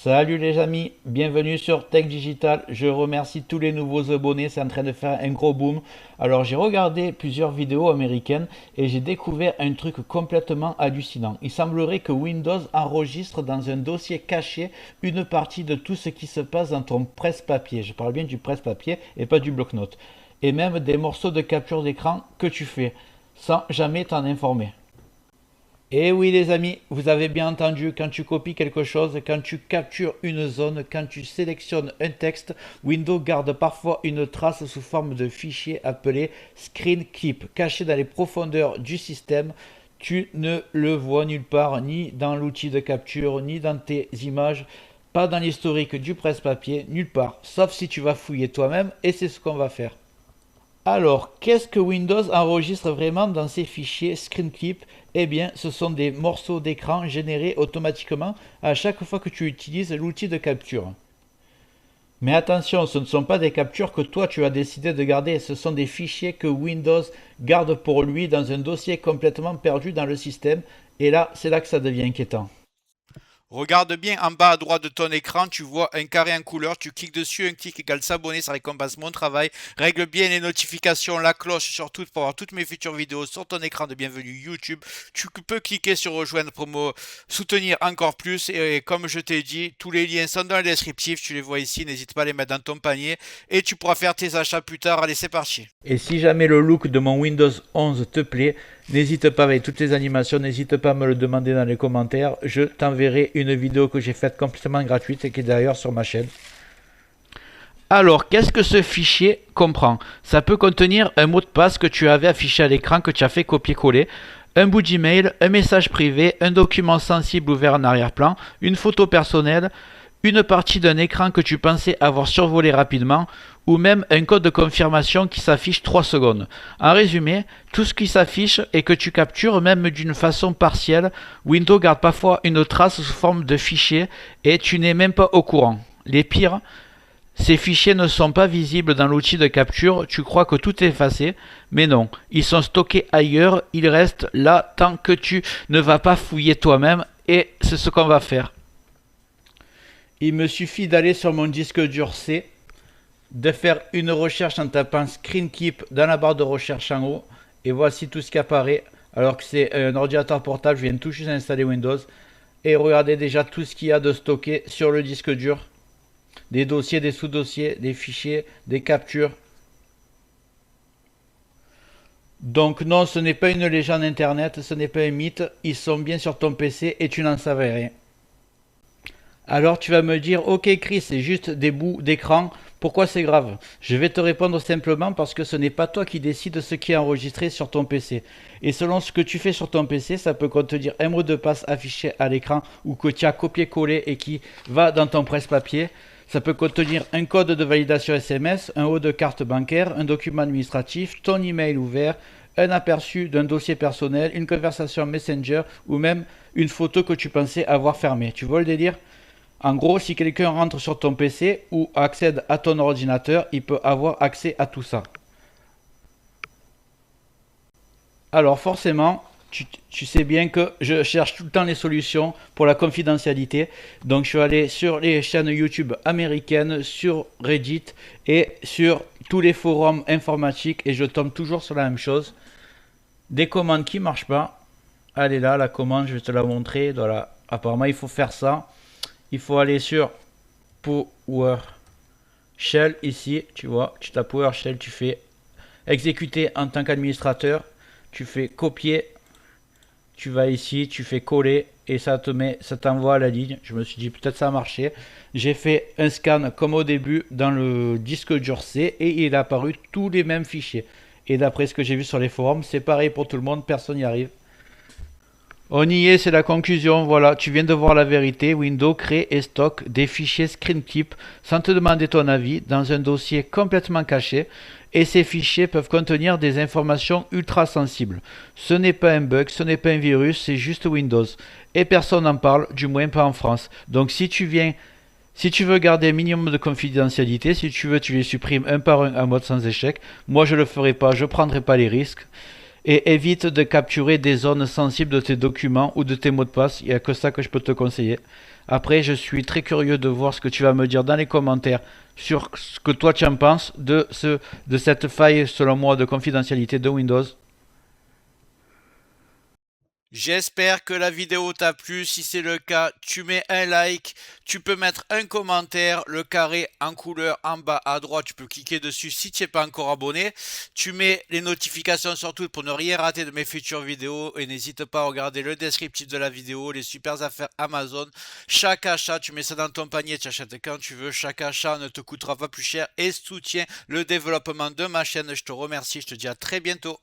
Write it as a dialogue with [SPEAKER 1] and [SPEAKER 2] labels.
[SPEAKER 1] Salut les amis, bienvenue sur Tech Digital. Je remercie tous les nouveaux abonnés, c'est en train de faire un gros boom. Alors j'ai regardé plusieurs vidéos américaines et j'ai découvert un truc complètement hallucinant. Il semblerait que Windows enregistre dans un dossier caché une partie de tout ce qui se passe dans ton presse-papier. Je parle bien du presse-papier et pas du bloc-notes. Et même des morceaux de capture d'écran que tu fais sans jamais t'en informer. Et oui les amis, vous avez bien entendu, quand tu copies quelque chose, quand tu captures une zone, quand tu sélectionnes un texte, Windows garde parfois une trace sous forme de fichier appelé Screen Keep, caché dans les profondeurs du système. Tu ne le vois nulle part, ni dans l'outil de capture, ni dans tes images, pas dans l'historique du presse-papier, nulle part, sauf si tu vas fouiller toi-même, et c'est ce qu'on va faire. Alors, qu'est-ce que Windows enregistre vraiment dans ces fichiers Screen Clip? Eh bien, ce sont des morceaux d'écran générés automatiquement à chaque fois que tu utilises l'outil de capture. Mais attention, ce ne sont pas des captures que toi tu as décidé de garder, ce sont des fichiers que Windows garde pour lui dans un dossier complètement perdu dans le système. Et là, c'est là que ça devient inquiétant.
[SPEAKER 2] Regarde bien en bas à droite de ton écran, tu vois un carré en couleur, tu cliques dessus, un clic égale s'abonner, ça récompense mon travail. Règle bien les notifications, la cloche surtout pour avoir toutes mes futures vidéos sur ton écran de bienvenue YouTube. Tu peux cliquer sur rejoindre pour me soutenir encore plus et comme je t'ai dit, tous les liens sont dans le descriptif, tu les vois ici, n'hésite pas à les mettre dans ton panier et tu pourras faire tes achats plus tard. Allez, c'est parti.
[SPEAKER 1] Et si jamais le look de mon Windows 11 te plaît, n'hésite pas avec toutes les animations, n'hésite pas à me le demander dans les commentaires. Je t'enverrai une vidéo que j'ai faite complètement gratuite et qui est d'ailleurs sur ma chaîne. Alors, qu'est-ce que ce fichier comprend? Ça peut contenir un mot de passe que tu avais affiché à l'écran, que tu as fait copier-coller, un bout d'email, un message privé, un document sensible ouvert en arrière-plan, une photo personnelle, une partie d'un écran que tu pensais avoir survolé rapidement, ou même un code de confirmation qui s'affiche 3 secondes. En résumé, tout ce qui s'affiche et que tu captures, même d'une façon partielle, Windows garde parfois une trace sous forme de fichier et tu n'es même pas au courant. Les pires, ces fichiers ne sont pas visibles dans l'outil de capture, tu crois que tout est effacé, mais non, ils sont stockés ailleurs, ils restent là tant que tu ne vas pas fouiller toi-même et c'est ce qu'on va faire. Il me suffit d'aller sur mon disque dur C, de faire une recherche en tapant Screen Keep dans la barre de recherche en haut, et voici tout ce qui apparaît, alors que c'est un ordinateur portable, je viens tout juste d'installer Windows, et regardez déjà tout ce qu'il y a de stocké sur le disque dur, des dossiers, des sous-dossiers, des fichiers, des captures. Donc non, ce n'est pas une légende internet, ce n'est pas un mythe, ils sont bien sur ton PC et tu n'en savais rien. Alors tu vas me dire, ok Chris, c'est juste des bouts d'écran, pourquoi c'est grave? Je vais te répondre simplement parce que ce n'est pas toi qui décides ce qui est enregistré sur ton PC. Et selon ce que tu fais sur ton PC, ça peut contenir un mot de passe affiché à l'écran ou que tu as copié-collé et qui va dans ton presse-papier. Ça peut contenir un code de validation SMS, un haut de carte bancaire, un document administratif, ton email ouvert, un aperçu d'un dossier personnel, une conversation Messenger ou même une photo que tu pensais avoir fermée. Tu vois le délire? En gros, si quelqu'un rentre sur ton PC ou accède à ton ordinateur, il peut avoir accès à tout ça. Alors forcément, tu sais bien que je cherche tout le temps les solutions pour la confidentialité. Donc je suis allé sur les chaînes YouTube américaines, sur Reddit et sur tous les forums informatiques et je tombe toujours sur la même chose. Des commandes qui ne marchent pas. Allez là, la commande, je vais te la montrer. Voilà. Apparemment, il faut faire ça. Il faut aller sur PowerShell ici, tu vois, tu tapes PowerShell, tu fais exécuter en tant qu'administrateur, tu fais copier, tu vas ici, tu fais coller et ça t'envoie à la ligne. Je me suis dit peut-être ça a marché. J'ai fait un scan comme au début dans le disque dur C et il est apparu tous les mêmes fichiers. Et d'après ce que j'ai vu sur les forums, c'est pareil pour tout le monde, personne n'y arrive. On y est, c'est la conclusion, voilà, tu viens de voir la vérité, Windows crée et stocke des fichiers Screen Keep sans te demander ton avis dans un dossier complètement caché et ces fichiers peuvent contenir des informations ultra sensibles. Ce n'est pas un bug, ce n'est pas un virus, c'est juste Windows et personne n'en parle, du moins pas en France. Donc si tu veux garder un minimum de confidentialité, si tu veux tu les supprimes un par un en mode sans échec, moi je le ferai pas, je prendrai pas les risques. Et évite de capturer des zones sensibles de tes documents ou de tes mots de passe. Il n'y a que ça que je peux te conseiller. Après, je suis très curieux de voir ce que tu vas me dire dans les commentaires sur ce que toi tu en penses de cette faille, selon moi, de confidentialité de Windows.
[SPEAKER 2] J'espère que la vidéo t'a plu. Si c'est le cas, tu mets un like. Tu peux mettre un commentaire. Le carré en couleur en bas à droite, tu peux cliquer dessus si tu n'es pas encore abonné. Tu mets les notifications surtout pour ne rien rater de mes futures vidéos. Et n'hésite pas à regarder le descriptif de la vidéo, les super affaires Amazon. Chaque achat, tu mets ça dans ton panier, tu achètes quand tu veux. Chaque achat ne te coûtera pas plus cher et soutient le développement de ma chaîne. Je te remercie. Je te dis à très bientôt.